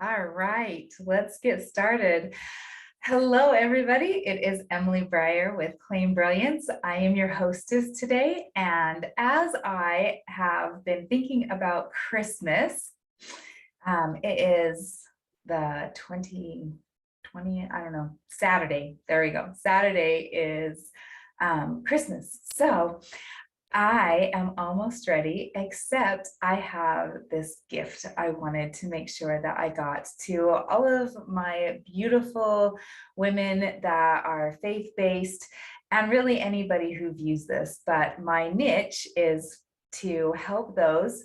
All right, let's get started. Hello, everybody. It is Emily Breyer with Claim Brilliance. I am your hostess today. And as I have been thinking about Christmas, it is the 2020, I don't know, Saturday. There we go. Saturday is Christmas. So I am almost ready, except I have this gift I wanted to make sure that I got to all of my beautiful women that are faith-based and really anybody who views this. But my niche is to help those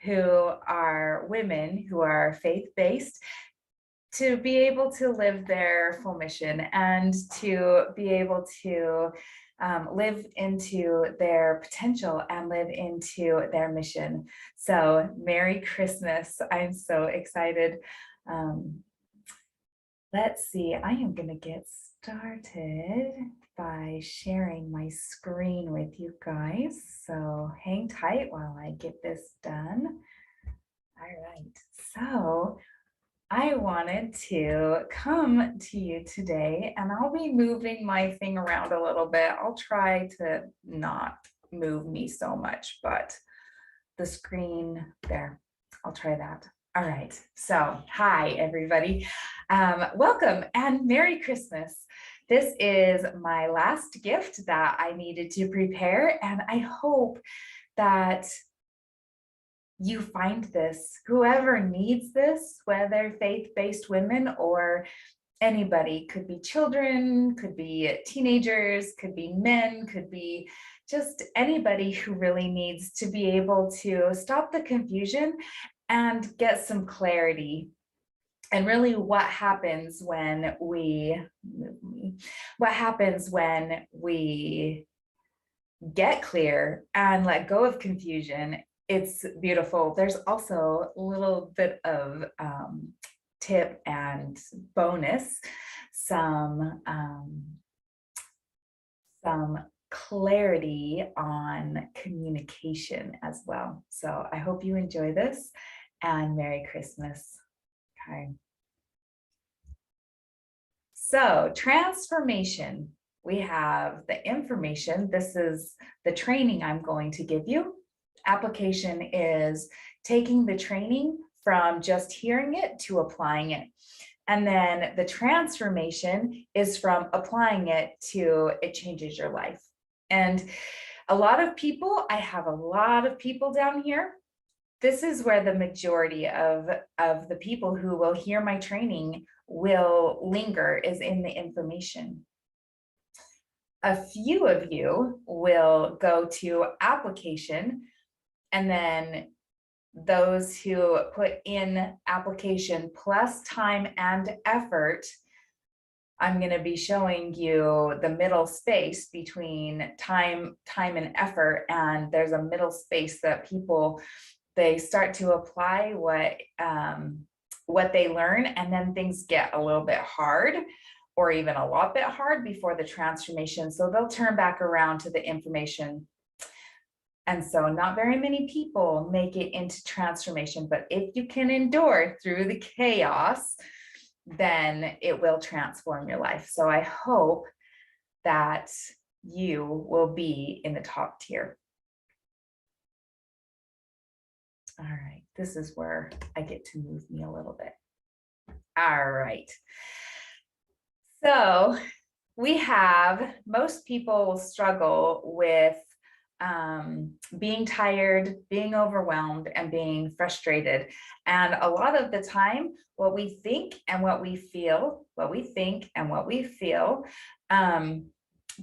who are women who are faith-based to be able to live their full mission and to be able to live into their potential and live into their mission. So Merry Christmas. I'm so excited. Let's see, I am going to get started by sharing my screen with you guys. So hang tight while I get this done. All right, so I wanted to come to you today, and I'll be moving my thing around a little bit. I'll try to not move me so much, but the screen there, I'll try that. All right, so hi everybody. Welcome and Merry Christmas. This is my last gift that I needed to prepare, and I hope that you find this, whoever needs this, whether faith-based women or anybody, could be children, could be teenagers, could be men, could be just anybody who really needs to be able to stop the confusion and get some clarity. And really what happens when we get clear and let go of confusion. It's beautiful. There's also a little bit of tip and bonus, some clarity on communication as well. So I hope you enjoy this and Merry Christmas. Okay. So transformation, we have the information. This is the training I'm going to give you. Application is taking the training from just hearing it to applying it. And then the transformation is from applying it to it changes your life. And a lot of people, I have a lot of people down here. This is where the majority of the people who will hear my training will linger, is in the information. A few of you will go to application, and then those who put in application plus time and effort, I'm going to be showing you the middle space between time and effort. And there's a middle space that people, they start to apply what they learn, and then things get a little bit hard, or even a lot bit hard before the transformation. So they'll turn back around to the information. And so not very many people make it into transformation, but if you can endure through the chaos, then it will transform your life. So I hope that you will be in the top tier. All right, this is where I get to move me a little bit. All right. So we have, most people struggle with being tired, being overwhelmed, and being frustrated. And a lot of the time, what we think and what we feel,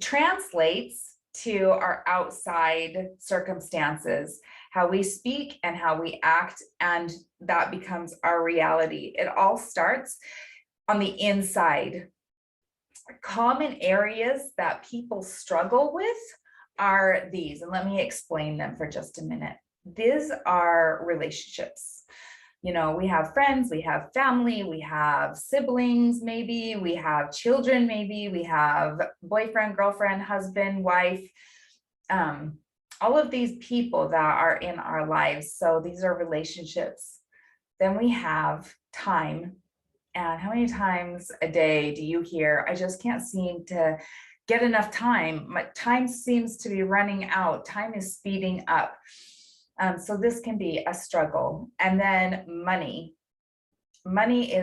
translates to our outside circumstances, how we speak and how we act, and that becomes our reality. It all starts on the inside. Common areas that people struggle with are these, and let me explain them for just a minute. These are relationships. You know, we have friends, we have family, we have siblings, maybe we have children, maybe we have boyfriend, girlfriend, husband, wife, all of these people that are in our lives. So these are relationships. Then we have time. And how many times a day do you hear, I just can't seem to get enough time. My time seems to be running out. Time is speeding up. So this can be a struggle. And then money. Money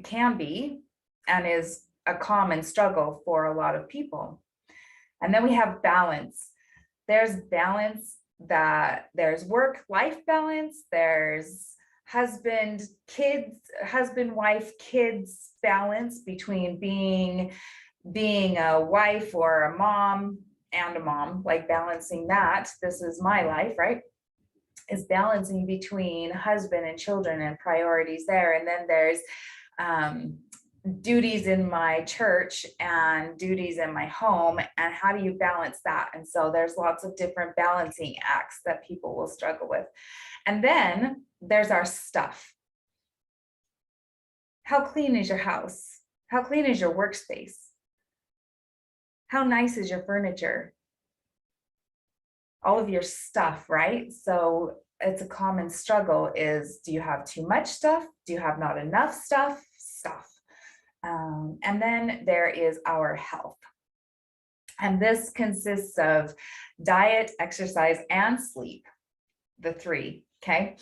can be and is a common struggle for a lot of people. And then we have balance. There's balance, that there's work-life balance, there's husband, wife, kids balance between being a wife or a mom and a mom, like balancing that. This is my life, right? Is balancing between husband and children and priorities there. And then there's duties in my church and duties in my home, and how do you balance that? And so there's lots of different balancing acts that people will struggle with. And then there's our stuff. How clean is your house? How clean is your workspace? How nice is your furniture? All of your stuff, right? So it's a common struggle is, do you have too much stuff? Do you have not enough stuff? And then there is our health. And this consists of diet, exercise, and sleep, the three, okay?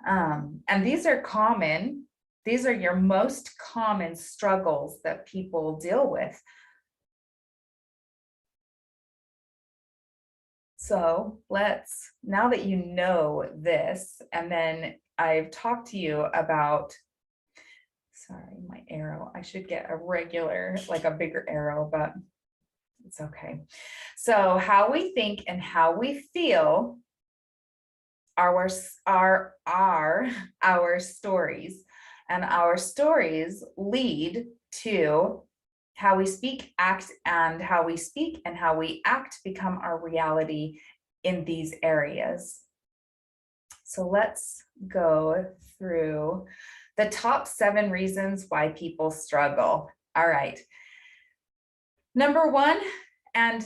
And these are common. These are your most common struggles that people deal with. So now that you know this, and then I've talked to you about, sorry, my arrow, I should get a regular, like a bigger arrow, but it's okay. So how we think and how we feel are our stories, and our stories lead to how we speak, act, and how we speak and how we act become our reality in these areas. So let's go through the top 7 reasons why people struggle. All right. Number 1, and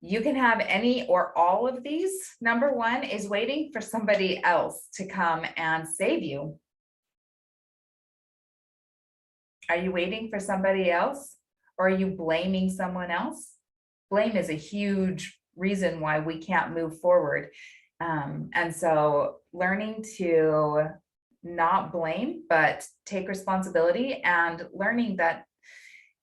you can have any or all of these. Number 1 is waiting for somebody else to come and save you. Are you waiting for somebody else? Or are you blaming someone else? Blame is a huge reason why we can't move forward. And so learning to not blame, but take responsibility, and learning that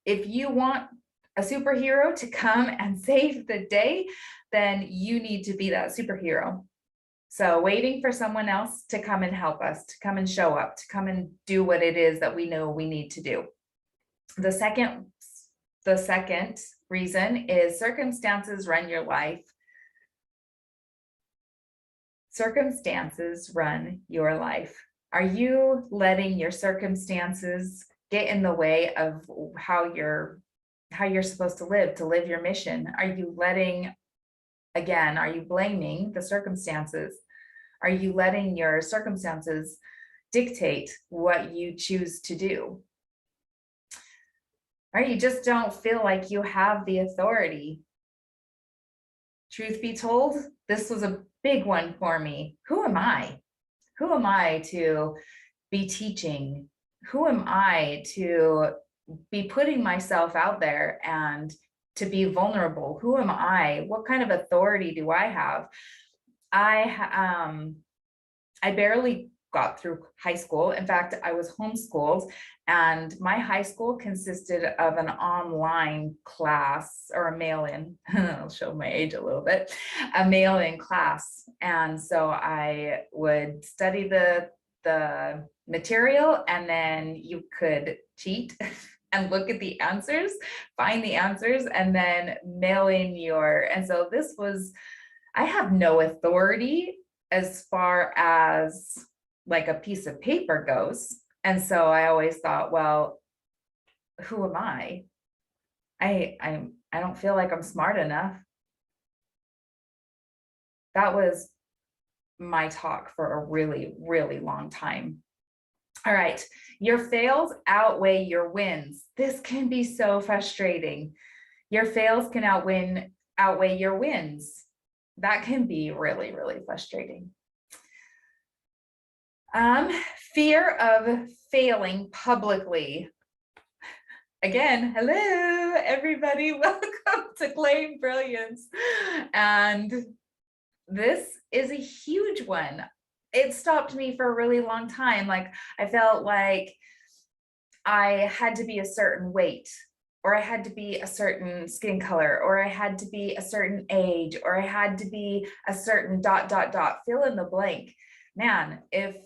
if you want a superhero to come and save the day, then you need to be that superhero. So waiting for someone else to come and help us, to come and show up, to come and do what it is that we know we need to do. The second reason is circumstances run your life. Circumstances run your life. Are you letting your circumstances get in the way of how you're supposed to live your mission? Are you blaming the circumstances? Are you letting your circumstances dictate what you choose to do? Or you just don't feel like you have the authority? Truth be told, this was a big one for me. Who am I? Who am I to be teaching? Who am I to be putting myself out there and to be vulnerable? Who am I? What kind of authority do I have? I barely got through high school. In fact, I was homeschooled, and my high school consisted of an online class, or a mail-in. I'll show my age a little bit. A mail-in class. And so I would study the material, and then you could cheat and look at the answers, find the answers, and then mail in and so I have no authority as far as like a piece of paper goes. And so I always thought, well, who am I? I don't feel like I'm smart enough. That was my talk for a really, really long time. All right, your fails outweigh your wins. This can be so frustrating. Your fails can outweigh your wins. That can be really, really frustrating. Um, Fear of failing publicly. Again, hello, everybody. Welcome to Claim Brilliance. And this is a huge one. It stopped me for a really long time. Like, I felt like I had to be a certain weight, or I had to be a certain skin color, or I had to be a certain age, or I had to be a certain ... fill in the blank. Man, if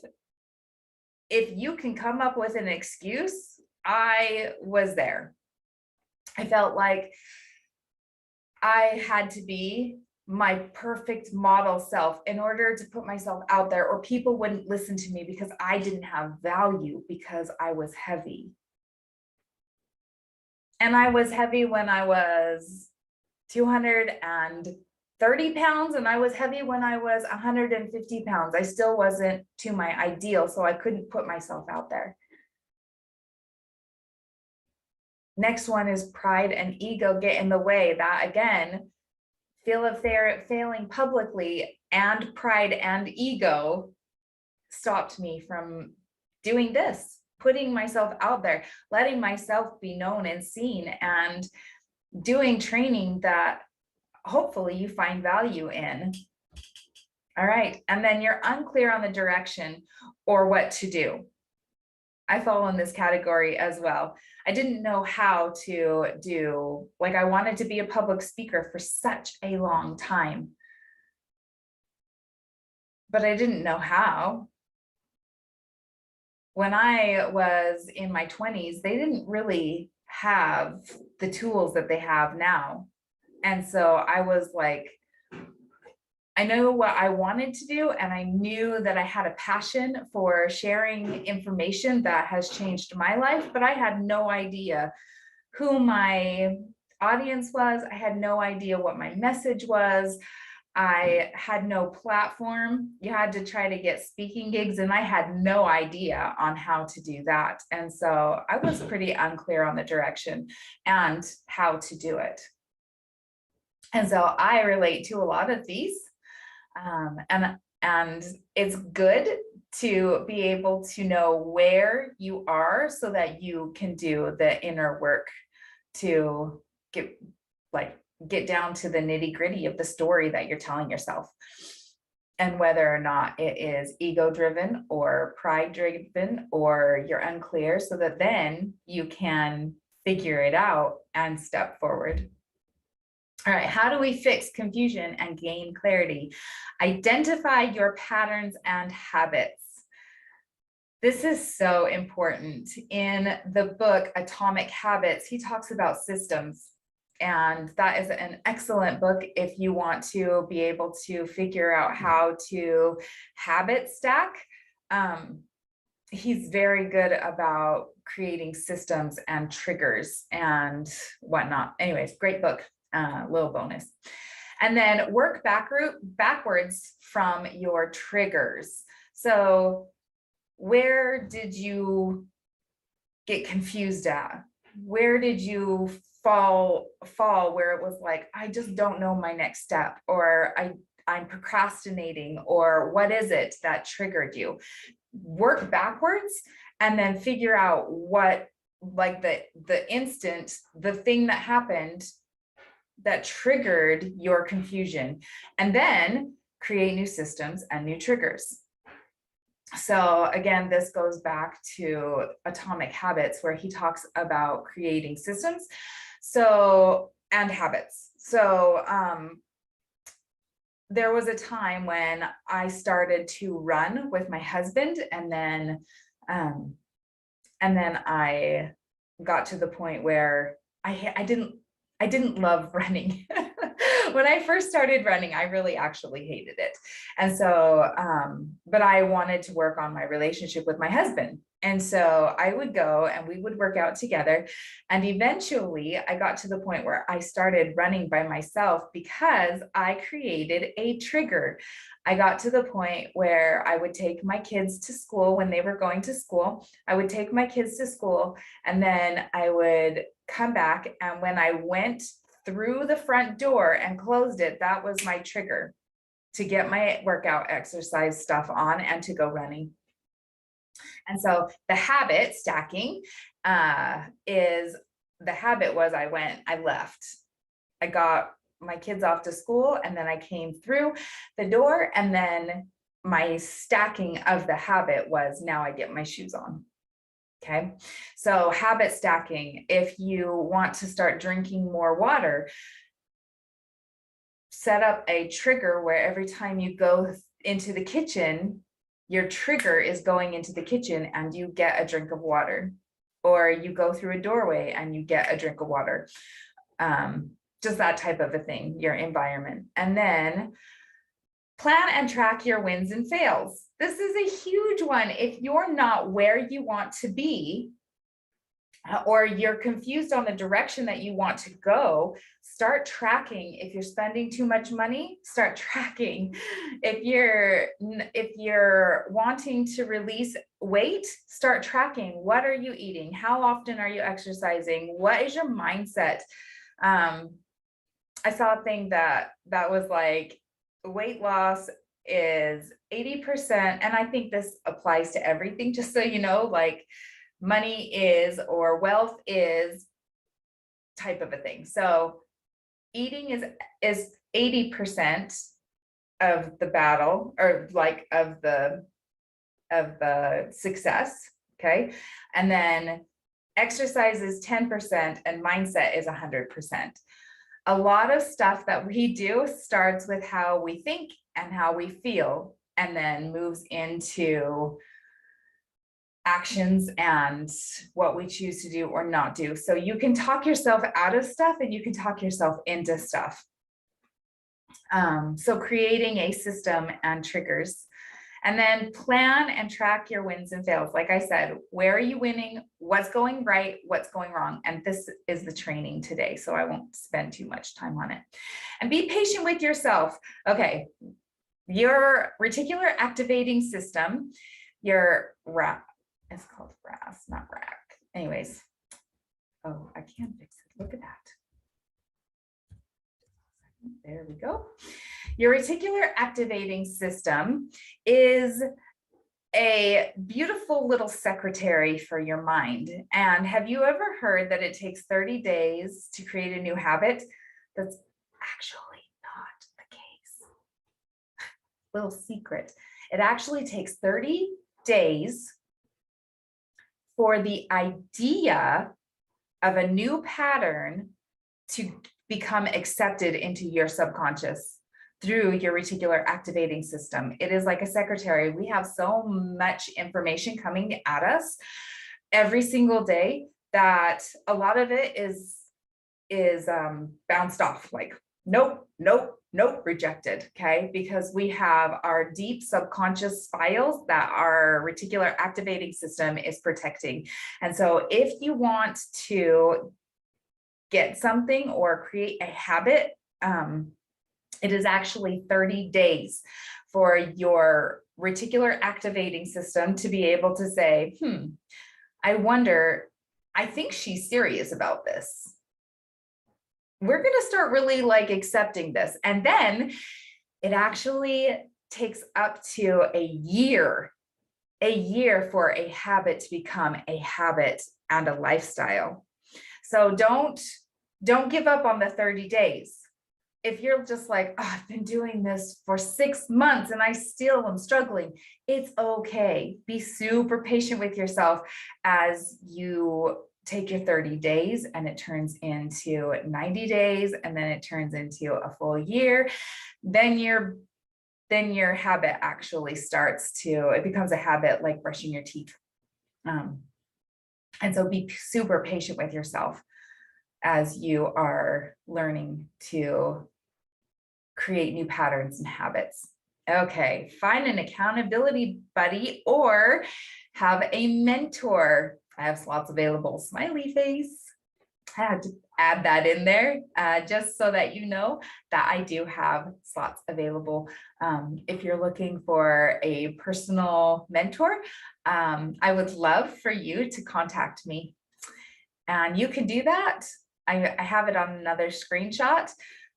you can come up with an excuse, I was there. I felt like I had to be my perfect model self in order to put myself out there, or people wouldn't listen to me because I didn't have value because I was heavy. And I was heavy when I was 230 pounds, and I was heavy when I was 150 pounds. I still wasn't to my ideal, so I couldn't put myself out there. Next one is pride and ego get in the way. That again, feel of failing publicly and pride and ego stopped me from doing this, putting myself out there, letting myself be known and seen, and doing training that hopefully you find value in. All right, and then you're unclear on the direction or what to do. I fall in this category as well. I didn't know how to do, like, I wanted to be a public speaker for such a long time, but I didn't know how. When I was in my 20s, they didn't really have the tools that they have now. And so I was like, I know what I wanted to do, and I knew that I had a passion for sharing information that has changed my life, but I had no idea who my audience was. I had no idea what my message was. I had no platform. You had to try to get speaking gigs, and I had no idea on how to do that. And so I was pretty unclear on the direction and how to do it. And so I relate to a lot of these. And it's good to be able to know where you are so that you can do the inner work to get down to the nitty-gritty of the story that you're telling yourself, and whether or not it is ego driven or pride driven, or you're unclear, so that then you can figure it out and step forward. All right, how do we fix confusion and gain clarity? Identify your patterns and habits. This is so important. In the book Atomic Habits, he talks about systems. And that is an excellent book if you want to be able to figure out how to habit stack. He's very good about creating systems and triggers and whatnot. Anyways, great book. Little bonus. And then work backwards from your triggers. So where did you get confused at? Where did you fall where it was like, I just don't know my next step, or I'm procrastinating, or what is it that triggered you? Work backwards and then figure out what, like the thing that happened that triggered your confusion, and then create new systems and new triggers. So again, this goes back to Atomic Habits, where he talks about creating systems and habits. So there was a time when I started to run with my husband, and then I got to the point where I didn't love running. When I first started running, I really actually hated it. And so, but I wanted to work on my relationship with my husband. And so I would go and we would work out together. And eventually I got to the point where I started running by myself because I created a trigger. I got to the point where I would take my kids to school when they were going to school. I would take my kids to school, and then I would come back. And when I went through the front door and closed it, that was my trigger to get my workout exercise stuff on and to go running. And so the habit stacking is, the habit was I left. I got my kids off to school and then I came through the door, and then my stacking of the habit was now I get my shoes on. Okay, so habit stacking, if you want to start drinking more water, set up a trigger where every time you go into the kitchen, your trigger is going into the kitchen and you get a drink of water, or you go through a doorway and you get a drink of water. Just that type of a thing, your environment. And then plan and track your wins and fails. This is a huge one. If you're not where you want to be, or you're confused on the direction that you want to go, start tracking. If you're spending too much money, start tracking. If you're wanting to release weight, start tracking. What are you eating? How often are you exercising? What is your mindset? I saw a thing that was like, weight loss is 80%. And I think this applies to everything, just so you know, like money is, or wealth is, type of a thing. So eating is 80% of the battle, or like of the success. Okay. And then exercise is 10% and mindset is 100%. A lot of stuff that we do starts with how we think and how we feel, and then moves into actions and what we choose to do or not do. So you can talk yourself out of stuff and you can talk yourself into stuff. So creating a system and triggers. And then plan and track your wins and fails. Like I said, where are you winning? What's going right? What's going wrong? And this is the training today, so I won't spend too much time on it. And be patient with yourself. Okay, your reticular activating system, your RAC, it's called RAS, not RAC. Anyways, oh, I can fix it. Look at that. There we go. Your reticular activating system is a beautiful little secretary for your mind. And have you ever heard that it takes 30 days to create a new habit? That's actually not the case. Little secret. It actually takes 30 days for the idea of a new pattern to become accepted into your subconscious through your reticular activating system. It is like a secretary. We have so much information coming at us every single day that a lot of it is bounced off, like, nope, nope, nope, rejected, okay? Because we have our deep subconscious files that our reticular activating system is protecting. And so if you want to get something or create a habit, it is actually 30 days for your reticular activating system to be able to say, I wonder, I think she's serious about this. We're going to start really like accepting this. And then it actually takes up to a year for a habit to become a habit and a lifestyle. So don't give up on the 30 days. If you're just like, oh, I've been doing this for 6 months and I still am struggling, it's okay. Be super patient with yourself as you take your 30 days and it turns into 90 days and then it turns into a full year. Then your habit actually starts to, it becomes a habit like brushing your teeth. And so be super patient with yourself as you are learning to create new patterns and habits. Okay, find an accountability buddy or have a mentor. I have slots available, smiley face. I had to add that in there just so that you know that I do have slots available. If you're looking for a personal mentor, I would love for you to contact me. And you can do that. I have it on another screenshot,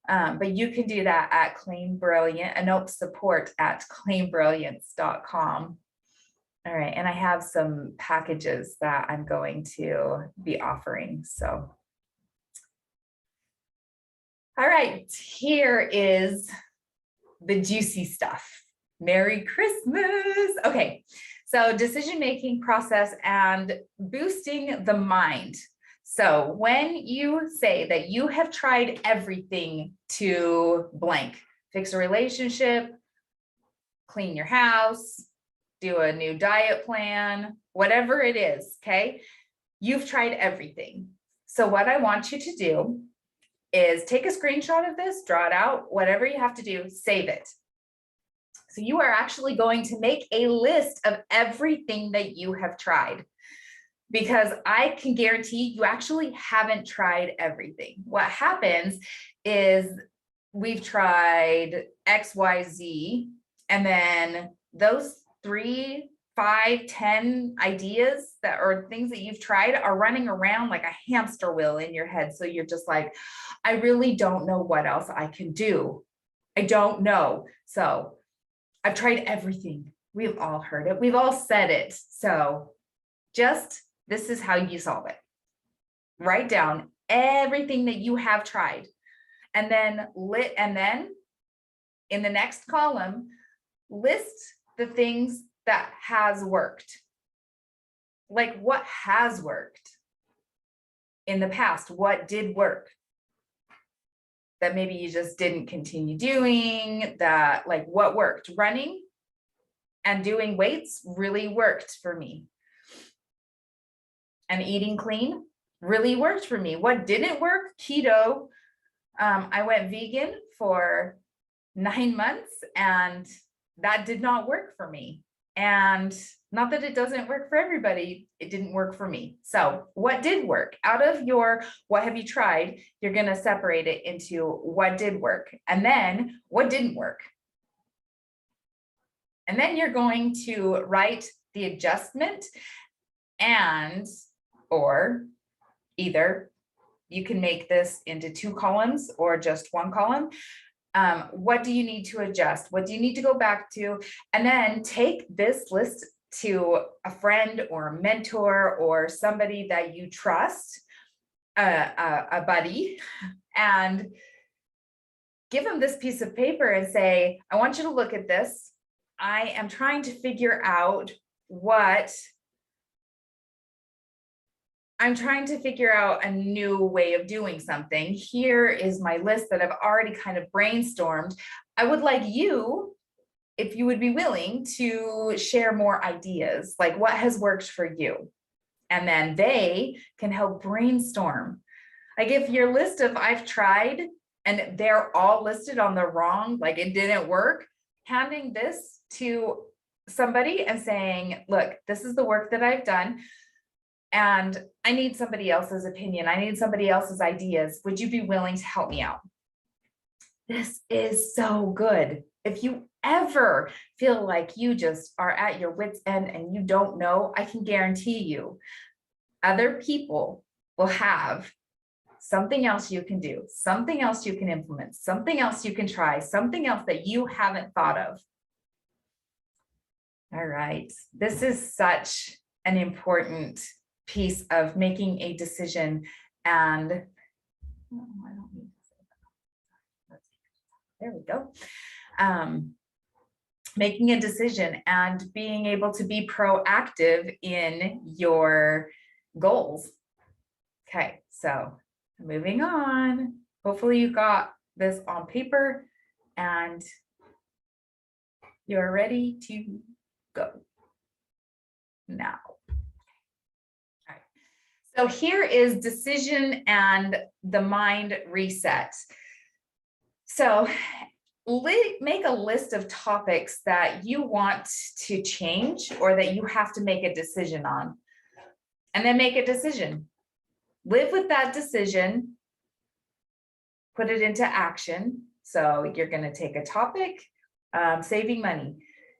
but you can do that at Claim Brilliant, support at claimbrilliance.com. All right, and I have some packages that I'm going to be offering, so. All right, here is the juicy stuff. Merry Christmas. Okay, so decision-making process and boosting the mind. So when you say that you have tried everything to blank, fix a relationship, clean your house, do a new diet plan, whatever it is, okay? You've tried everything. So what I want you to do is take a screenshot of this, draw it out, whatever you have to do, save it. So you are actually going to make a list of everything that you have tried, because I can guarantee you actually haven't tried everything. What happens is we've tried X, Y, Z, and then those 3, 5, 10 ideas that are things that you've tried are running around like a hamster wheel in your head. So you're just like, I really don't know what else I can do. I don't know. So I've tried everything. We've all heard it. We've all said it. So just, this is how you solve it. Write down everything that you have tried. And then in the next column, list the things that has worked. Like what has worked in the past? What did work? That maybe you just didn't continue doing, that like what worked? Running and doing weights really worked for me. And eating clean really worked for me. What didn't work? Keto. I went vegan for 9 months and that did not work for me. And not that it doesn't work for everybody, it didn't work for me. So what did work? Out of your what have you tried, you're going to separate it into what did work and then what didn't work. And then you're going to write the adjustment, and or either you can make this into 2 columns or just 1 column. What do you need to adjust? What do you need to go back to? And then take this list to a friend or a mentor or somebody that you trust, a buddy, and give them this piece of paper and say, I want you to look at this. I am trying to figure out I'm trying to figure out a new way of doing something. Here is my list that I've already kind of brainstormed. I would like you, if you would be willing, to share more ideas, like what has worked for you. And then they can help brainstorm. Like if your list of I've tried and they're all listed on the wrong, like it didn't work, handing this to somebody and saying, look, this is the work that I've done. And I need somebody else's opinion. I need somebody else's ideas. Would you be willing to help me out? This is so good. If you ever feel like you just are at your wit's end and you don't know, I can guarantee you other people will have something else you can do, something else you can implement, something else you can try, something else that you haven't thought of. All right. This is such an important piece of making a decision. And oh, I don't need to say that. There we go. Making a decision and being able to be proactive in your goals. Okay, so moving on. Hopefully you got this on paper and you're ready to go now. So here is decision and the mind reset. So make a list of topics that you want to change or that you have to make a decision on, and then make a decision. Live with that decision, put it into action. So you're going to take a topic, saving money.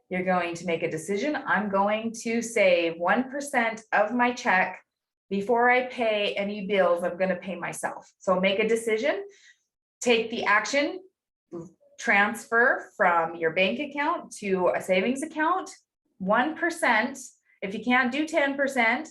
You're going to make a decision. I'm going to save 1% of my check before I pay any bills. I'm going to pay myself. So make a decision, take the action, transfer from your bank account to a savings account, 1% If you can't do 10%,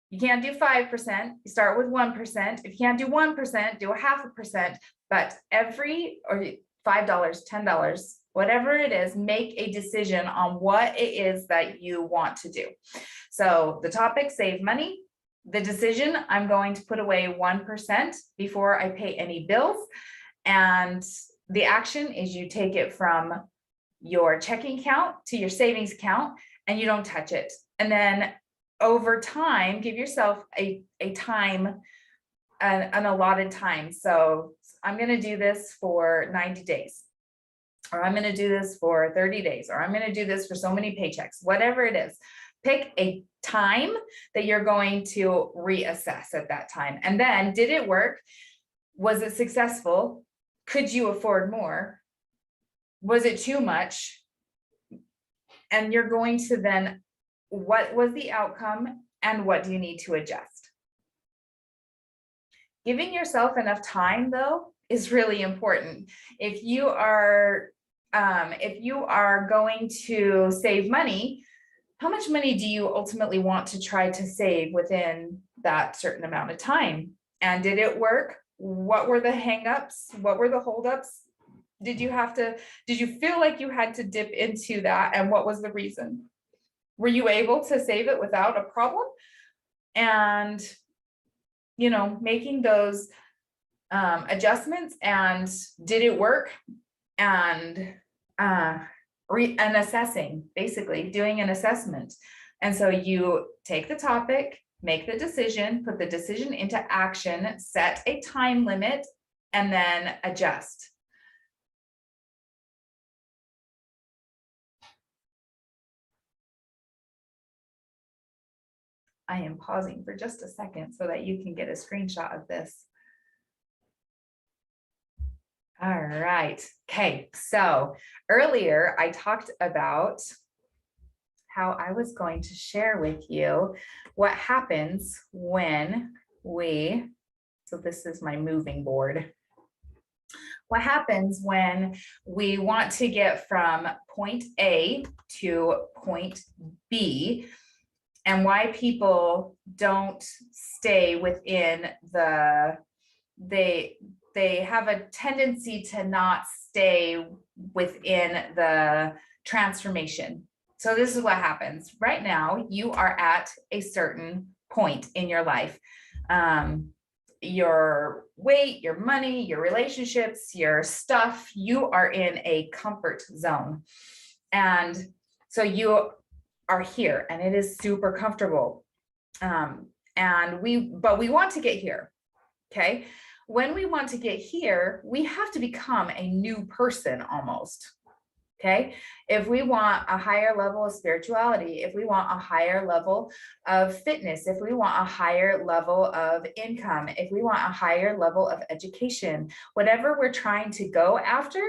you can't do 5%, you start with 1%. If you can't do 1%, do a 0.5%, but or $5, $10, whatever it is, make a decision on what it is that you want to do. So the topic, save money. The decision, I'm going to put away 1% before I pay any bills. And the action is you take it from your checking account to your savings account and you don't touch it. And then over time, give yourself a time, an allotted time. So I'm going to do this for 90 days, or I'm going to do this for 30 days, or I'm going to do this for so many paychecks, whatever it is. Pick a time that you're going to reassess at that time. And then, did it work? Was it successful? Could you afford more? Was it too much? And you're going to then, what was the outcome and what do you need to adjust? Giving yourself enough time, though, is really important. If you are going to save money, how much money do you ultimately want to try to save within that certain amount of time? And did it work? What were the hangups? What were the holdups? Did you feel like you had to dip into that? And what was the reason? Were you able to save it without a problem? And, making those adjustments, and did it work? And assessing, basically doing an assessment. And so you take the topic, make the decision, put the decision into action, set a time limit, and then adjust. I am pausing for just a second so that you can get a screenshot of this. All right. Okay. So earlier I talked about how I was going to share with you what happens when so this is my moving board. What happens when we want to get from point A to point B, and why people don't stay within they have a tendency to not stay within the transformation. So this is what happens. Right now, you are at a certain point in your life. Your weight, your money, your relationships, your stuff, you are in a comfort zone. And so you are here and it is super comfortable. But we want to get here. Okay. When we want to get here, we have to become a new person almost. Okay. If we want a higher level of spirituality, if we want a higher level of fitness, if we want a higher level of income, if we want a higher level of education, whatever we're trying to go after,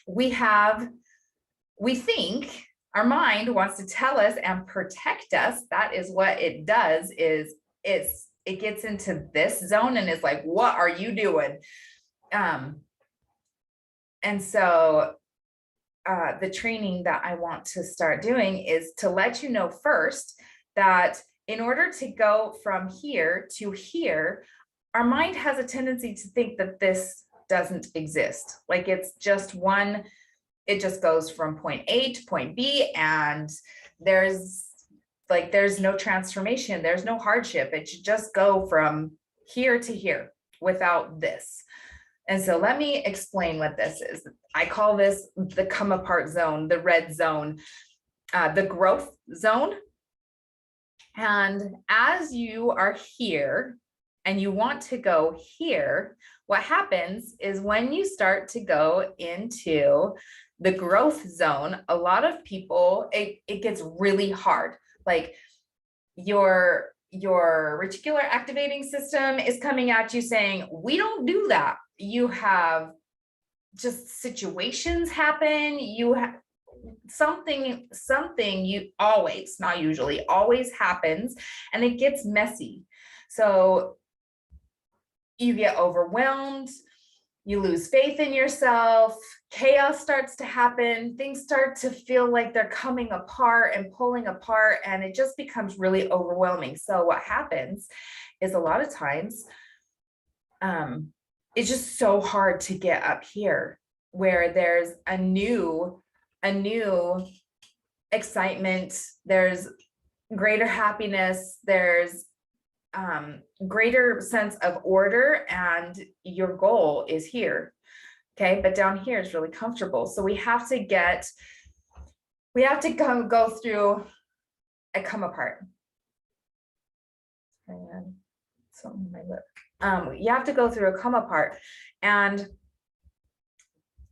we think our mind wants to tell us and protect us. That is what it does, is it gets into this zone and is like, what are you doing? And so the training that I want to start doing is to let you know first that in order to go from here to here, our mind has a tendency to think that this doesn't exist. Like it's just one, it just goes from point A to point B, and there's no transformation, there's no hardship. It should just go from here to here without this. And so let me explain what this is. I call this the come apart zone, the red zone, the growth zone. And as you are here and you want to go here, what happens is when you start to go into the growth zone, a lot of people, it gets really hard. Like your reticular activating system is coming at you saying, we don't do that. You have just situations happen. You have something you always, not usually, always happens, and it gets messy. So you get overwhelmed. You lose faith in yourself, chaos starts to happen, things start to feel like they're coming apart and pulling apart, and it just becomes really overwhelming. So what happens is a lot of times it's just so hard to get up here where there's a new excitement, there's greater happiness, there's greater sense of order, and your goal is here. Okay, but down here is really comfortable. So we have to go through a come apart. And something in my lip. You have to go through a come apart, and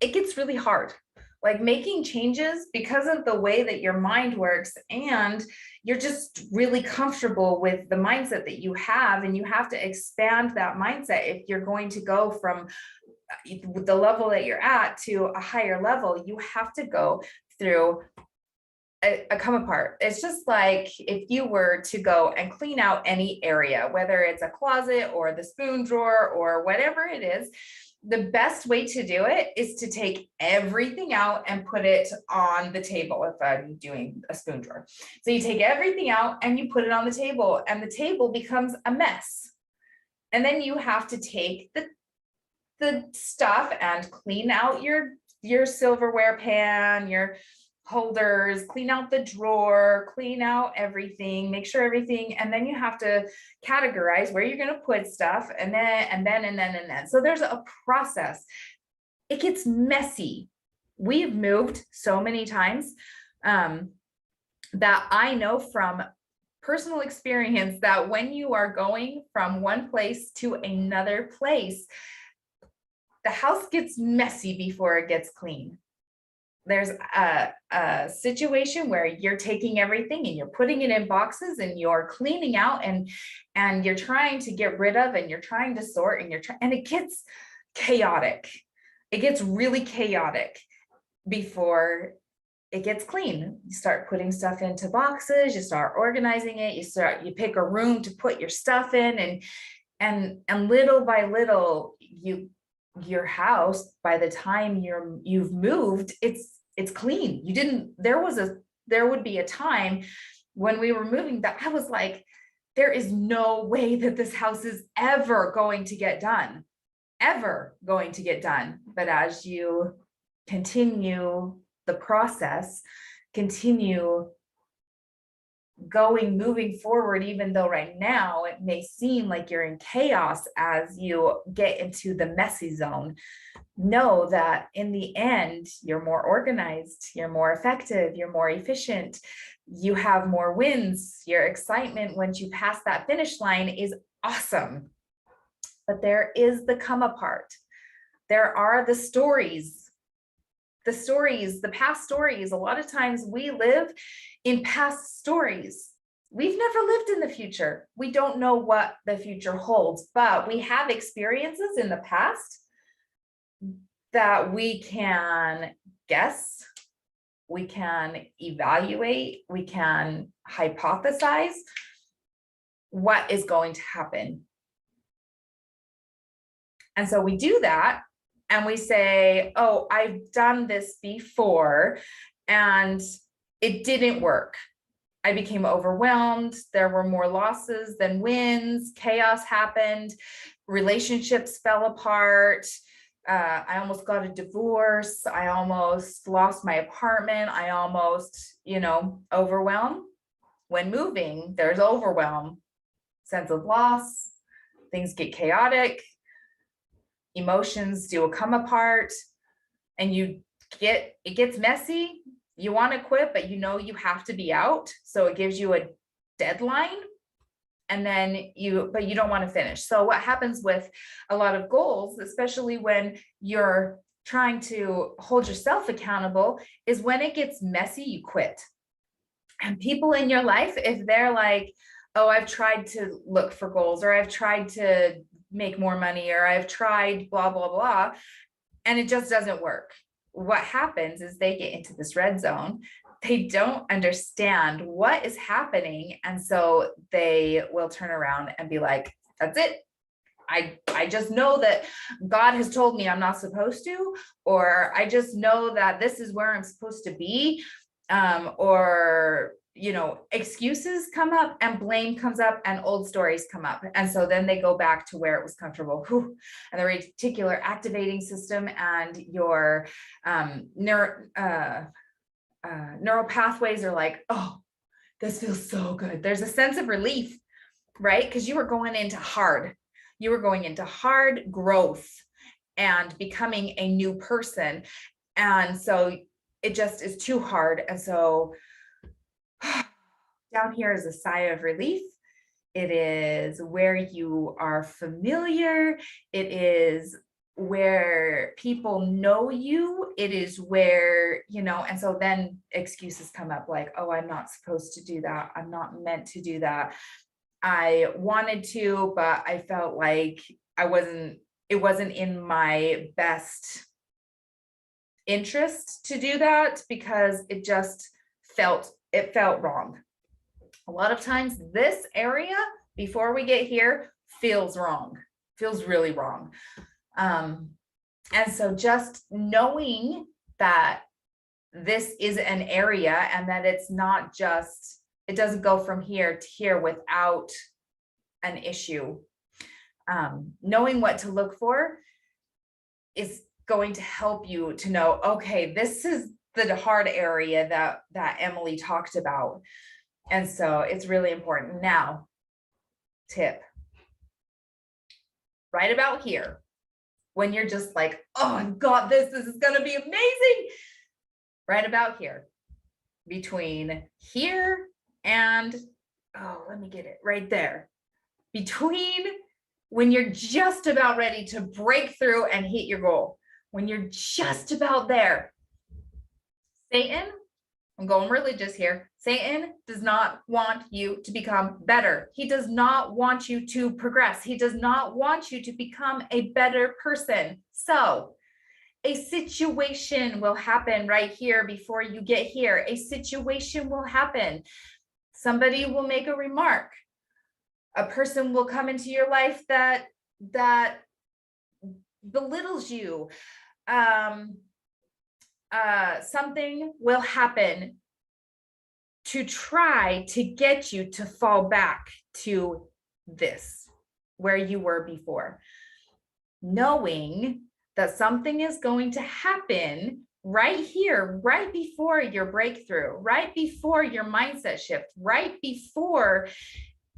it gets really hard. Like making changes because of the way that your mind works, and you're just really comfortable with the mindset that you have, and you have to expand that mindset if you're going to go from the level that you're at to a higher level. You have to go through a come apart. It's just like if you were to go and clean out any area, whether it's a closet or the spoon drawer or whatever it is, the best way to do it is to take everything out and put it on the table. If I'm doing a spoon drawer, so you take everything out and you put it on the table, and the table becomes a mess. And then you have to take the stuff and clean out your silverware pan, your holders, clean out the drawer, clean out everything, make sure everything, and then you have to categorize where you're going to put stuff, and then. So there's a process. It gets messy. We've moved so many times that I know from personal experience that when you are going from one place to another place, the house gets messy before it gets clean. There's a situation where you're taking everything and you're putting it in boxes and you're cleaning out, and you're trying to get rid of, and you're trying to sort, and and it gets chaotic. It gets really chaotic before it gets clean. You start putting stuff into boxes, you start organizing it, you pick a room to put your stuff in, and little by little, your house, by the time you've moved, it's clean. There would be a time when we were moving that I was like, there is no way that this house is ever going to get done. But as you continue the process, continue moving forward, even though right now it may seem like you're in chaos as you get into the messy zone, know that in the end, you're more organized, you're more effective, you're more efficient, you have more wins. Your excitement once you pass that finish line is awesome. But there is the come apart. There are the stories, the past stories. A lot of times we live in past stories. We've never lived in the future. We don't know what the future holds, but we have experiences in the past that we can guess, we can evaluate, we can hypothesize what is going to happen. And so we do that, and we say, oh, I've done this before and it didn't work. I became overwhelmed. There were more losses than wins. Chaos happened. Relationships fell apart. I almost got a divorce. I almost lost my apartment. I almost, overwhelmed. When moving, there's overwhelm, sense of loss. Things get chaotic. Emotions do a come apart, and it gets messy. You want to quit, but you have to be out. So it gives you a deadline, and then you don't want to finish. So what happens with a lot of goals, especially when you're trying to hold yourself accountable, is when it gets messy, you quit. And people in your life, if they're like, oh, I've tried to look for goals, or I've tried to make more money, or I've tried blah, blah, blah, and it just doesn't work. What happens is they get into this red zone. They don't understand what is happening. And so they will turn around and be like, that's it. I just know that God has told me I'm not supposed to, or I just know that this is where I'm supposed to be. Or, excuses come up and blame comes up and old stories come up. And so then they go back to where it was comfortable. Whew. And the reticular activating system and your neural pathways are like, oh, this feels so good. There's a sense of relief, right? Because you were going into hard growth and becoming a new person. And so it just is too hard. And so down here is a sigh of relief. It is where you are familiar. It is where people know you. It is where, and so then excuses come up like, oh, I'm not supposed to do that. I'm not meant to do that. I wanted to, but I felt like it wasn't in my best interest to do that because it just felt wrong. A lot of times this area before we get here feels wrong, feels really wrong. And so just knowing that this is an area and that it's not just, it doesn't go from here to here without an issue. Knowing what to look for is going to help you to know, okay, this is the hard area that Emily talked about. And so it's really important. Now, tip, right about here, when you're just like, oh, I've got this is going to be amazing. Right about here, between here and, oh, let me get it right there. Between when you're just about ready to break through and hit your goal, when you're just about there, Satan, I'm going religious here. Satan does not want you to become better. He does not want you to progress. He does not want you to become a better person. So a situation will happen right here before you get here. A situation will happen. Somebody will make a remark. A person will come into your life that belittles you. Something will happen to try to get you to fall back to this, where you were before. Knowing that something is going to happen right here, right before your breakthrough, right before your mindset shift, right before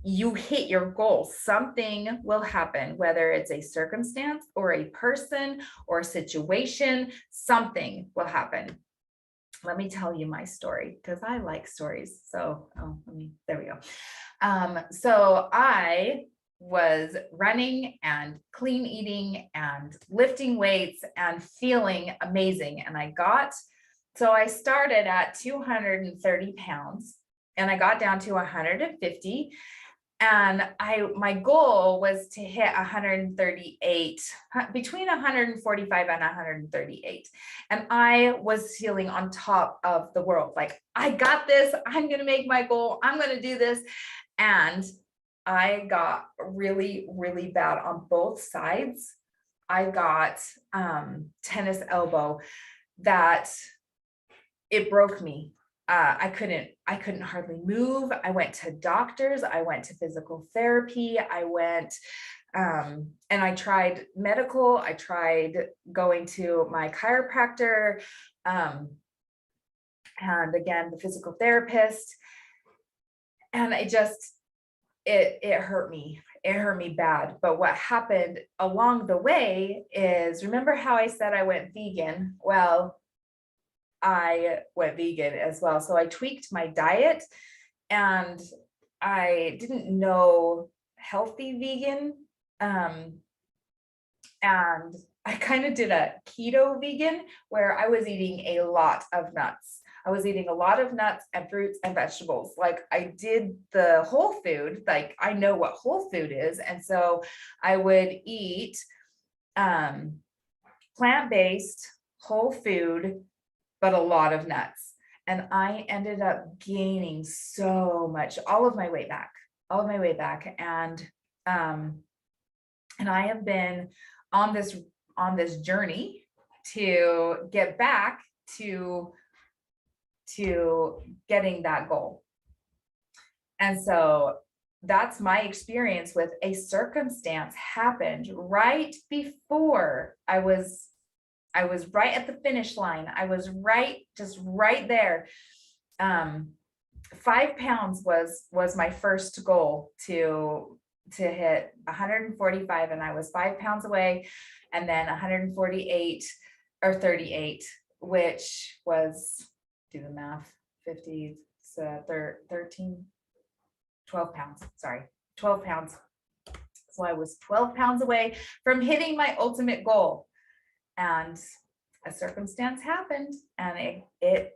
you hit your goal, something will happen, whether it's a circumstance or a person or a situation, something will happen. Let me tell you my story because I like stories. So, there we go. So I was running and clean eating and lifting weights and feeling amazing. And I started at 230 pounds and I got down to 150. And my goal was to hit 138, between 145 and 138. And I was feeling on top of the world. Like, I got this, I'm going to make my goal. I'm going to do this. And I got really, really bad on both sides. I got tennis elbow that it broke me. I couldn't hardly move. I went to doctors. I went to physical therapy. I went, and I tried medical. I tried going to my chiropractor, and again, the physical therapist. And it hurt me. It hurt me bad. But what happened along the way is, remember how I said I went vegan? Well, I went vegan as well. So I tweaked my diet and I didn't know healthy vegan. And I kind of did a keto vegan where I was eating a lot of nuts. I was eating a lot of nuts and fruits and vegetables. Like, I did the whole food, like I know what whole food is. And so I would eat plant-based whole food, but a lot of nuts. And I ended up gaining so much, all of my way back. And And I have been on this journey to get back to getting that goal. And so that's my experience with a circumstance happened right before I was right at the finish line. I was just right there. 5 pounds was my first goal to hit 145, and I was 5 pounds away, and then 148 or 38, which was, do the math, 50, so 13, 12 pounds, sorry, 12 pounds. So I was 12 pounds away from hitting my ultimate goal. And a circumstance happened, and it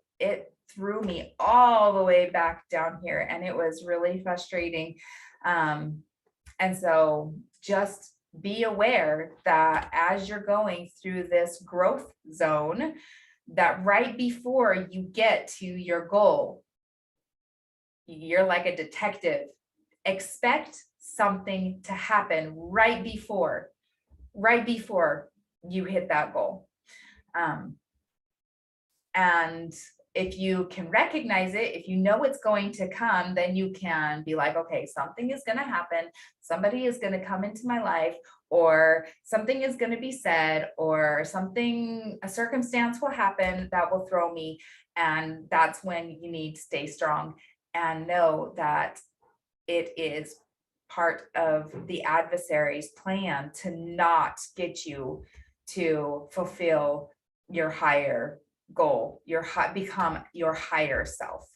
threw me all the way back down here, and it was really frustrating. And so just be aware that as you're going through this growth zone, that right before you get to your goal, you're like a detective. Expect something to happen right before you hit that goal. And if you can recognize it, if you know it's going to come, then you can be like, okay, something is going to happen. Somebody is going to come into my life, or something is going to be said, or a circumstance will happen that will throw me. And that's when you need to stay strong and know that it is part of the adversary's plan to not get you to fulfill your higher goal, become your higher self.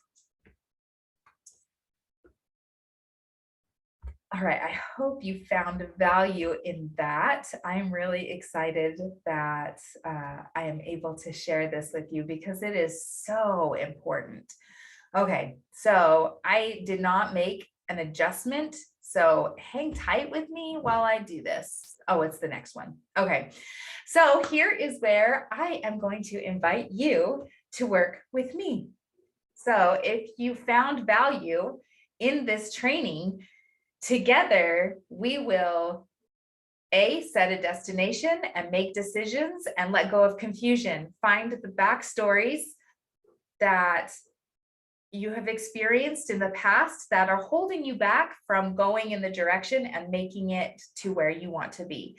All right, I hope you found value in that. I'm really excited that I am able to share this with you because it is so important. Okay, so I did not make an adjustment, so hang tight with me while I do this. Oh, it's the next one. Okay, so here is where I am going to invite you to work with me. So if you found value in this training, together we will set a destination and make decisions and let go of confusion. Find the backstories that you have experienced in the past that are holding you back from going in the direction and making it to where you want to be.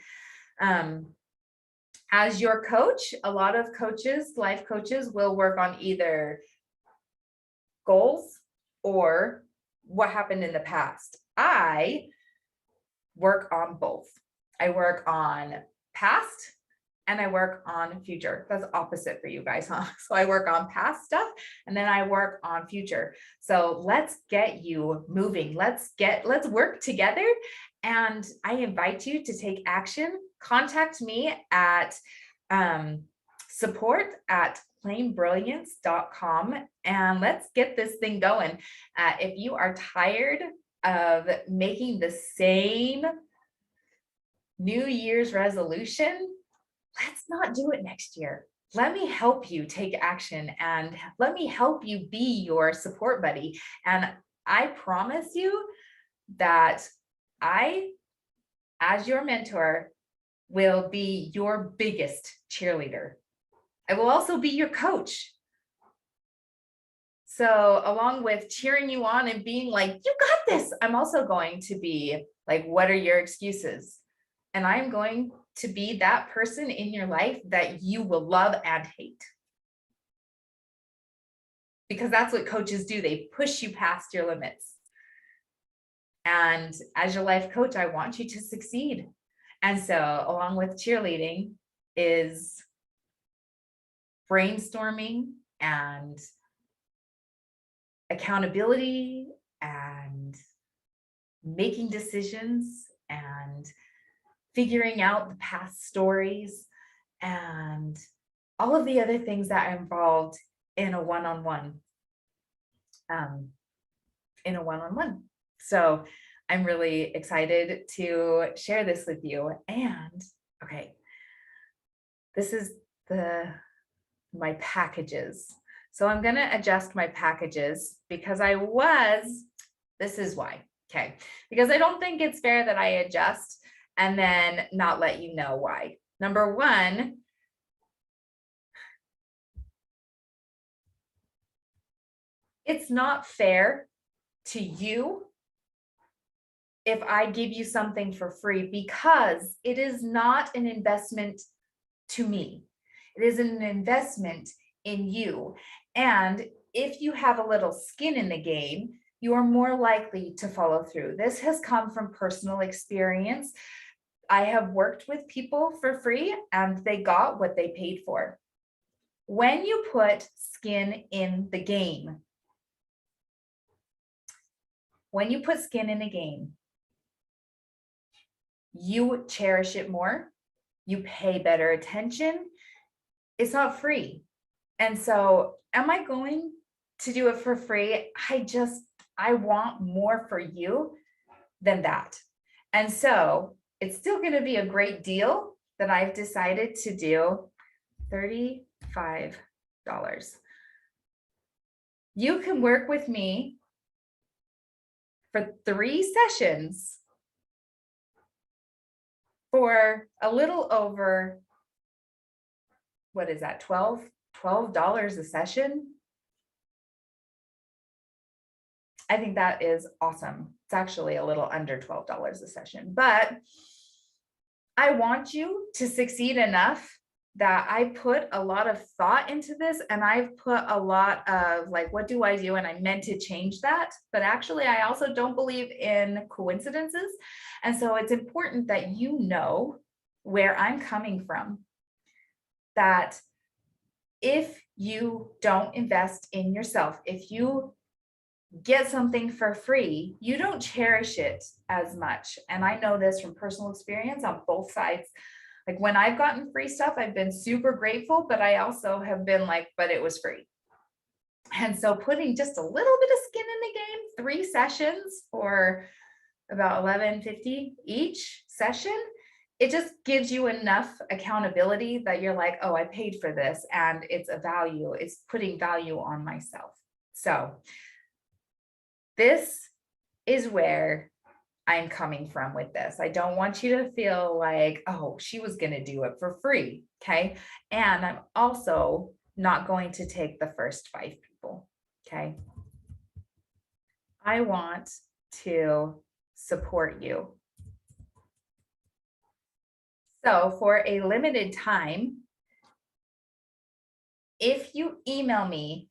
As your coach, a lot of coaches, life coaches, will work on either goals or what happened in the past. I work on both. I work on past and I work on future. That's opposite for you guys, huh? So I work on past stuff and then I work on future. So let's get you moving. Let's work together. And I invite you to take action. Contact me at support@claimbrilliance.com and let's get this thing going. If you are tired of making the same New Year's resolution, let's not do it next year. Let me help you take action and let me help you be your support buddy. And I promise you that I, as your mentor, will be your biggest cheerleader. I will also be your coach. So along with cheering you on and being like, you got this, I'm also going to be like, what are your excuses? And I'm going to be that person in your life that you will love and hate. Because that's what coaches do. They push you past your limits. And as your life coach, I want you to succeed. And so along with cheerleading is brainstorming and accountability and making decisions and figuring out the past stories and all of the other things that are involved in a one-on-one. So I'm really excited to share this with you. And okay, this is my packages. So I'm going to adjust my packages because this is why. Okay, because I don't think it's fair that I adjust and then not let you know why. Number one, it's not fair to you if I give you something for free, because it is not an investment to me. It is an investment in you. And if you have a little skin in the game, you are more likely to follow through. This has come from personal experience. I have worked with people for free and they got what they paid for. When you put skin in the game, you cherish it more, you pay better attention. It's not free. And so, am I going to do it for free? I want more for you than that. And so, it's still going to be a great deal that I've decided to do $35. You can work with me for 3 sessions for a little over, what is that, $12 a session? I think that is awesome. It's actually a little under $12 a session, but I want you to succeed enough that I put a lot of thought into this, and I've put a lot of like, what do I do? And I meant to change that, but actually I also don't believe in coincidences. And so it's important that you know where I'm coming from, that if you don't invest in yourself, if you get something for free, you don't cherish it as much. And I know this from personal experience on both sides. Like when I've gotten free stuff, I've been super grateful, but I also have been like, but it was free. And so putting just a little bit of skin in the game, 3 sessions for about $11.50 each session, it just gives you enough accountability that you're like, oh, I paid for this and it's a value, it's putting value on myself. So this is where I'm coming from with this. I don't want you to feel like, oh, she was going to do it for free. Okay. And I'm also not going to take the first 5 people. Okay. I want to support you. So for a limited time, if you email me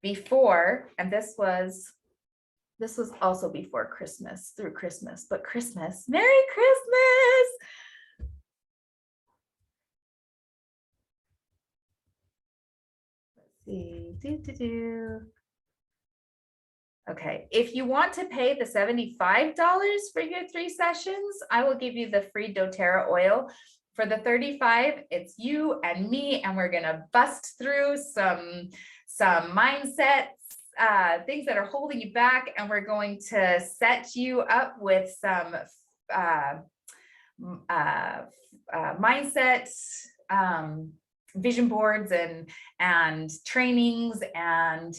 before, and this was also before Christmas, through Christmas, but Christmas, Merry Christmas. Let's see, Okay, if you want to pay the $75 for your 3 sessions, I will give you the free doTERRA oil. For the $35, it's you and me, and we're gonna bust through some mindsets, things that are holding you back, and we're going to set you up with some mindset, vision boards and trainings and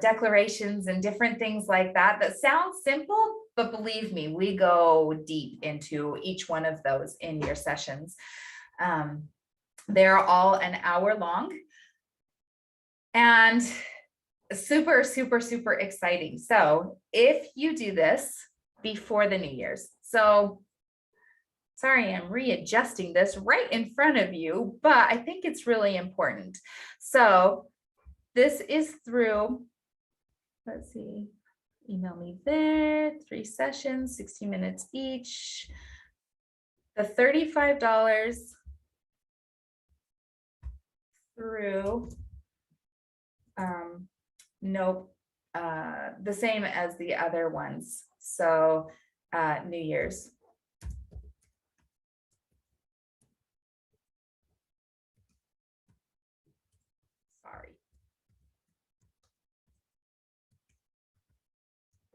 declarations and different things like that sound simple, but believe me, we go deep into each one of those in your sessions. They're all an hour long and super, super, super exciting. So if you do this before the New Year's, so sorry, I'm readjusting this right in front of you, but I think it's really important. So this is through, let's see, email me there, 3 sessions, 60 minutes each. The $35 through, nope, the same as the other ones. So New Year's. Sorry.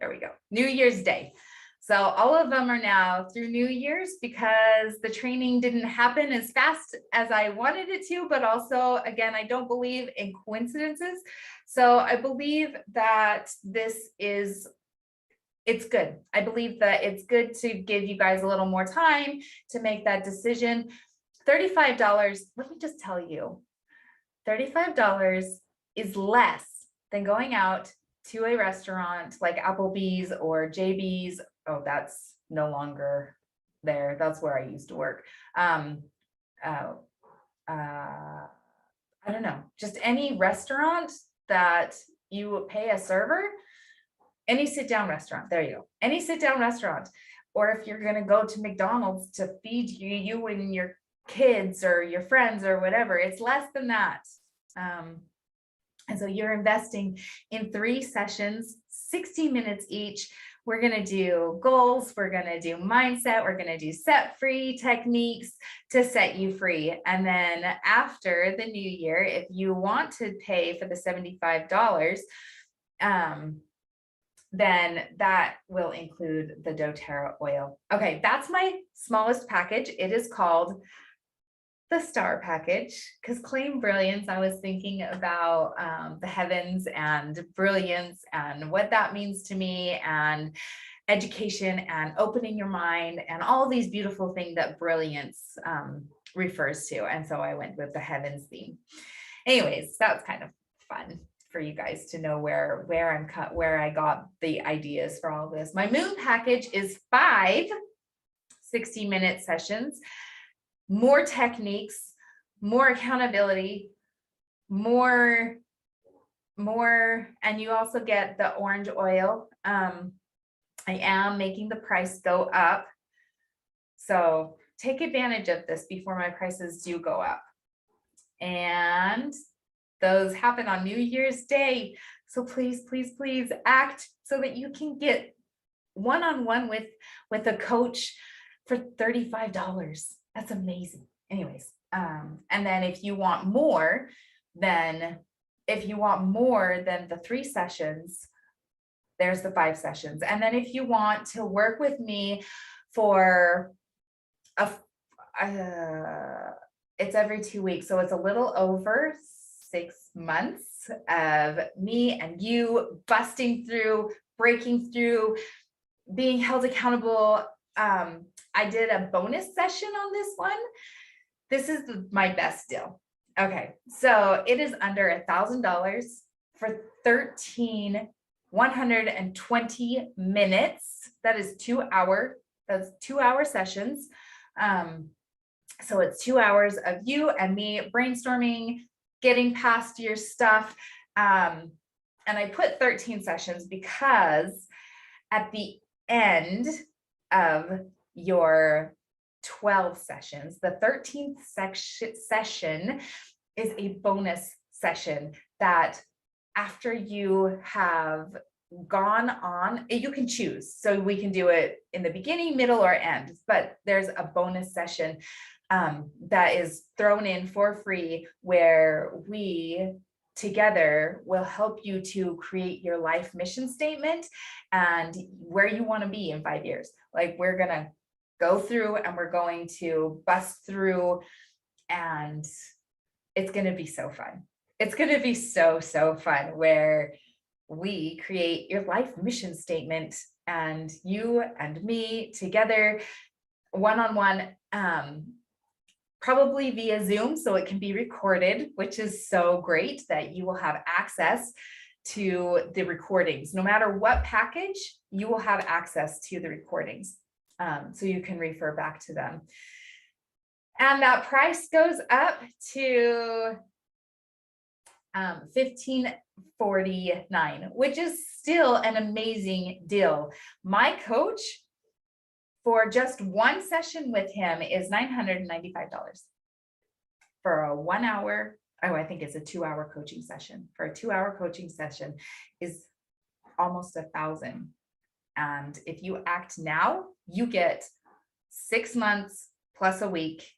There we go. New Year's Day. So all of them are now through New Year's because the training didn't happen as fast as I wanted it to, but also, again, I don't believe in coincidences. So I believe that this is it's good. I believe that it's good to give you guys a little more time to make that decision. $35, let me just tell you, $35 is less than going out to a restaurant like Applebee's or JB's. Oh, that's no longer there. That's where I used to work. Uh, I don't know, just any restaurant that you pay a server, any sit down restaurant, there you go, any sit down restaurant. Or if you're gonna go to McDonald's to feed you and your kids or your friends or whatever, it's less than that. And so you're investing in 3 sessions, 60 minutes each. We're going to do goals. We're going to do mindset. We're going to do set free techniques to set you free. And then after the new year, if you want to pay for the $75, then that will include the doTERRA oil. Okay, that's my smallest package. It is called the star package, because claim brilliance, I was thinking about the heavens and brilliance and what that means to me, and education and opening your mind and all these beautiful things that brilliance refers to. And so I went with the heavens theme. Anyways, that's kind of fun for you guys to know where I got the ideas for all this. My moon package is 5 60-minute sessions. More techniques, more accountability, more, and you also get the orange oil. I am making the price go up. So take advantage of this before my prices do go up. And those happen on New Year's Day. So please, please, please act so that you can get one-on-one with a coach for $35. That's amazing. Anyways, and then if you want more than the 3 sessions, there's the 5 sessions. And then if you want to work with me for it's every 2 weeks. So it's a little over 6 months of me and you busting through, breaking through, being held accountable. I did a bonus session on this one. This is my best deal. Okay, so it is under $1,000 for 120 minutes. That is 2 hour. That's 2 hour sessions. So it's 2 hours of you and me brainstorming, getting past your stuff. And I put 13 sessions because at the end of your 12 sessions, the 13th session is a bonus session that after you have gone on, you can choose. So we can do it in the beginning, middle, or end, but there's a bonus session that is thrown in for free where we together will help you to create your life mission statement and where you want to be in 5 years. Like, we're going to go through and we're going to bust through, and it's going to be so fun. It's going to be so fun where we create your life mission statement and you and me together one-on-one, probably via Zoom, so it can be recorded, which is so great that you will have access to the recordings. No matter what package, you will have access to the recordings. So you can refer back to them. And that price goes up to $1,549, which is still an amazing deal. My coach, for just one session with him, is $995 for a 1 hour. Oh, I think it's a 2 hour coaching session. For a 2 hour coaching session is almost $1,000. And if you act now, you get 6 months plus a week.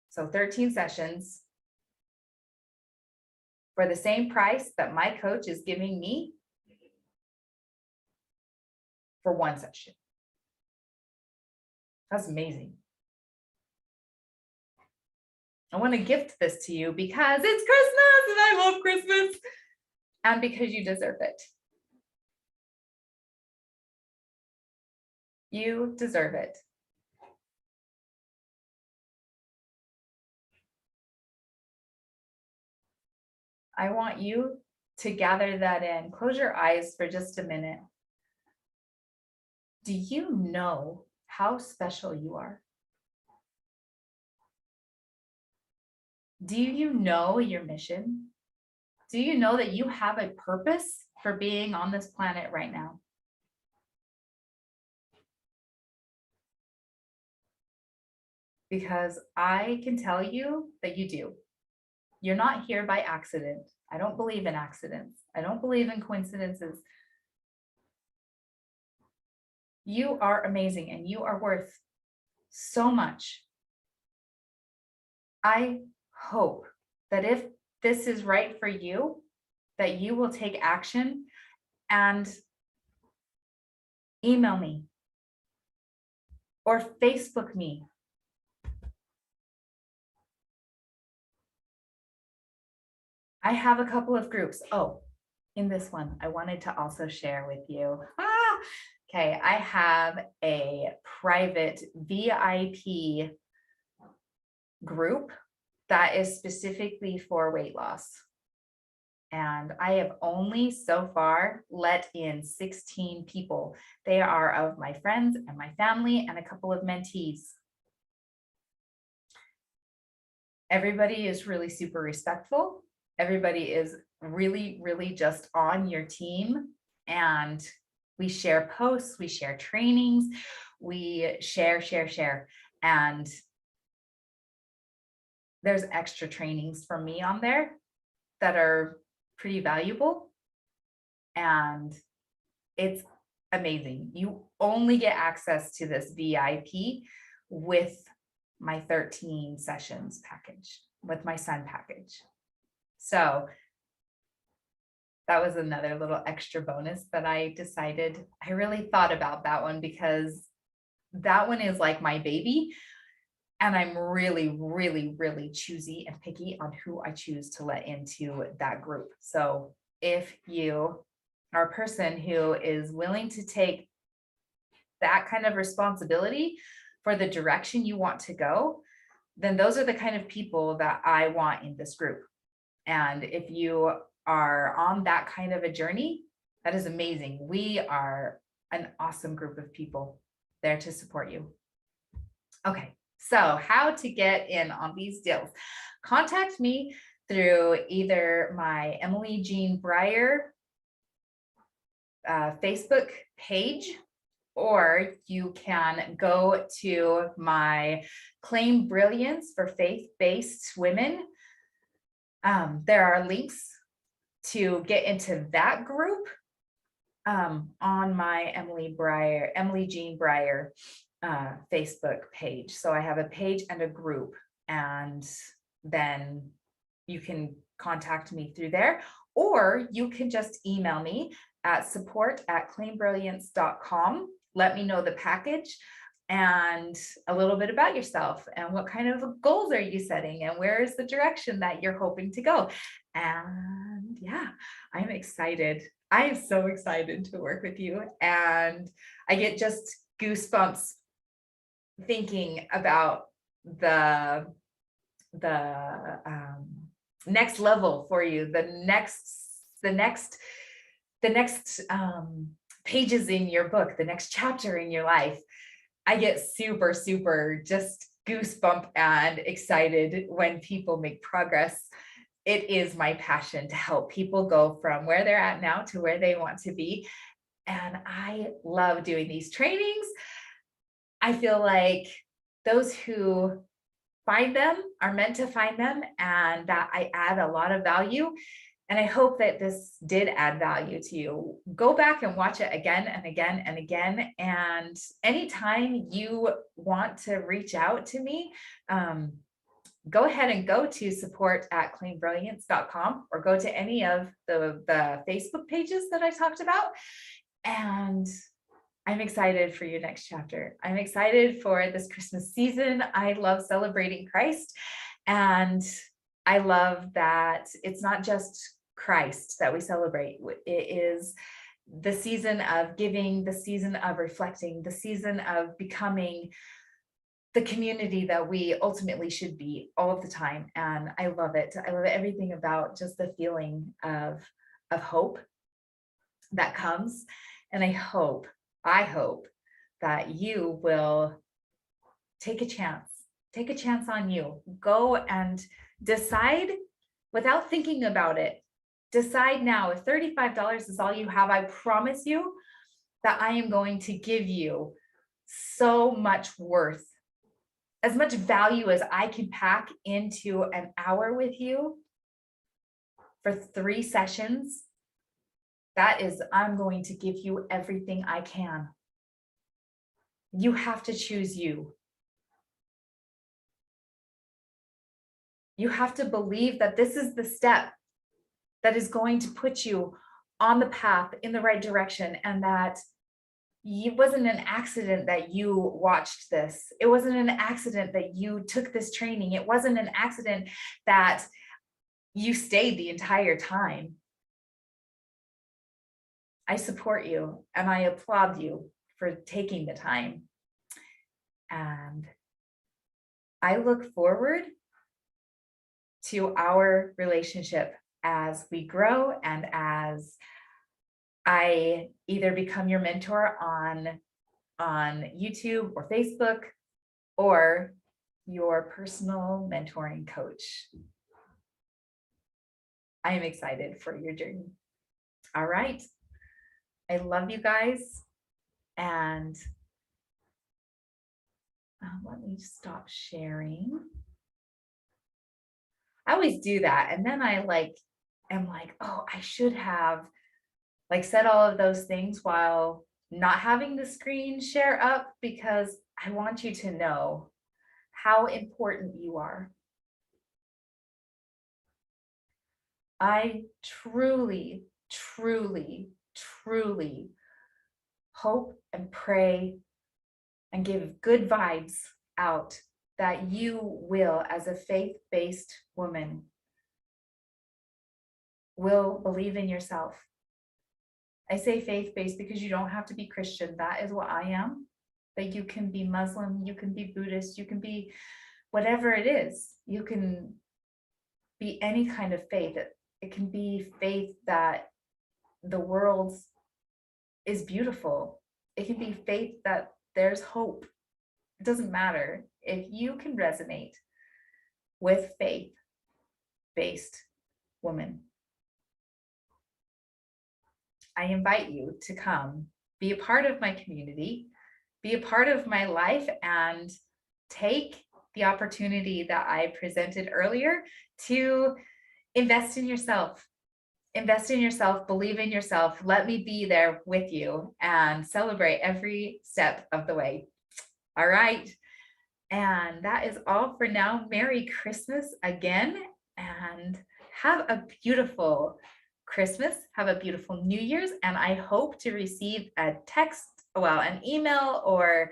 So 13 sessions for the same price that my coach is giving me for one session. That's amazing. I want to gift this to you because it's Christmas and I love Christmas, and because you deserve it. You deserve it. I want you to gather that in. Close your eyes for just a minute. Do you know how special you are? Do you know your mission? Do you know that you have a purpose for being on this planet right now? Because I can tell you that you do. You're not here by accident. I don't believe in accidents. I don't believe in coincidences. You are amazing and you are worth so much. I hope that if this is right for you, that you will take action and email me or Facebook me. I have a couple of groups. Oh, in this one, I wanted to also share with you. Okay, I have a private VIP group that is specifically for weight loss. And I have only so far let in 16 people. They are of my friends and my family and a couple of mentees. Everybody is really super respectful. Everybody is really, really just on your team. And we share posts, we share trainings, we share. And there's extra trainings from me on there that are pretty valuable. And it's amazing. You only get access to this VIP with my 13 sessions package, with my Sun package. So that was another little extra bonus that I decided. I really thought about that one because that one is like my baby. And I'm really, really, really choosy and picky on who I choose to let into that group. So if you are a person who is willing to take that kind of responsibility for the direction you want to go, then those are the kind of people that I want in this group. And if you are on that kind of a journey, that is amazing. We are an awesome group of people there to support you. Okay, so how to get in on these deals? Contact me through either my Emily Jean Breyer Facebook page, or you can go to my Claim Brilliance for Faith-Based Women. There are links to get into that group on my Emily Jean Breyer Facebook page. So I have a page and a group, and then you can contact me through there, or you can just email me at support@claimbrilliance.com. Let me know the package and a little bit about yourself and what kind of goals are you setting and where is the direction that you're hoping to go. And yeah, I'm excited. I am so excited to work with you, and I get just goosebumps thinking about the next level for you, the next pages in your book, the next chapter in your life. I get super, super just goosebump and excited when people make progress. It is my passion to help people go from where they're at now to where they want to be. And I love doing these trainings. I feel like those who find them are meant to find them, and that I add a lot of value. And I hope that this did add value to you. Go back and watch it again and again and again. And anytime you want to reach out to me, go ahead and go to support@claimbrilliance.com or go to any of the Facebook pages that I talked about. And I'm excited for your next chapter. I'm excited for this Christmas season. I love celebrating Christ. And I love that it's not just Christ that we celebrate. It is the season of giving, the season of reflecting, the season of becoming the community that we ultimately should be all of the time. And I love it. I love everything about just the feeling of hope that comes. And I hope that you will take a chance on you. Go and decide without thinking about it. Decide now. If $35 is all you have, I promise you that I am going to give you so much worth, as much value as I can pack into an hour with you for 3 sessions. That is, I'm going to give you everything I can. You have to choose you. You have to believe that this is the step that is going to put you on the path in the right direction, and that it wasn't an accident that you watched this. It wasn't an accident that you took this training. It wasn't an accident that you stayed the entire time. I support you and I applaud you for taking the time. And I look forward to our relationship as we grow and as I either become your mentor on YouTube or Facebook, or your personal mentoring coach. I am excited for your journey. All right. I love you guys. And let me stop sharing. I always do that. And then I am like, oh, I should have said all of those things while not having the screen share up, because I want you to know how important you are. I truly, truly, truly hope and pray and give good vibes out that you will, as a faith-based woman, will believe in yourself. I say faith-based because you don't have to be Christian. That is what I am. But you can be Muslim, you can be Buddhist, you can be whatever it is. You can be any kind of faith. It can be faith that the world is beautiful. It can be faith that there's hope. It doesn't matter. If you can resonate with faith-based women, I invite you to come be a part of my community, be a part of my life, and take the opportunity that I presented earlier to invest in yourself. Invest in yourself, believe in yourself. Let me be there with you and celebrate every step of the way. All right. And that is all for now. Merry Christmas again, and have a beautiful Christmas. Have a beautiful New Year's. And I hope to receive a text, well, an email or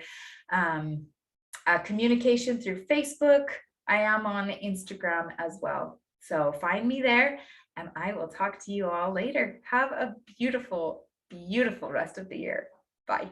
a communication through Facebook. I am on Instagram as well. So find me there, and I will talk to you all later. Have a beautiful, beautiful rest of the year. Bye.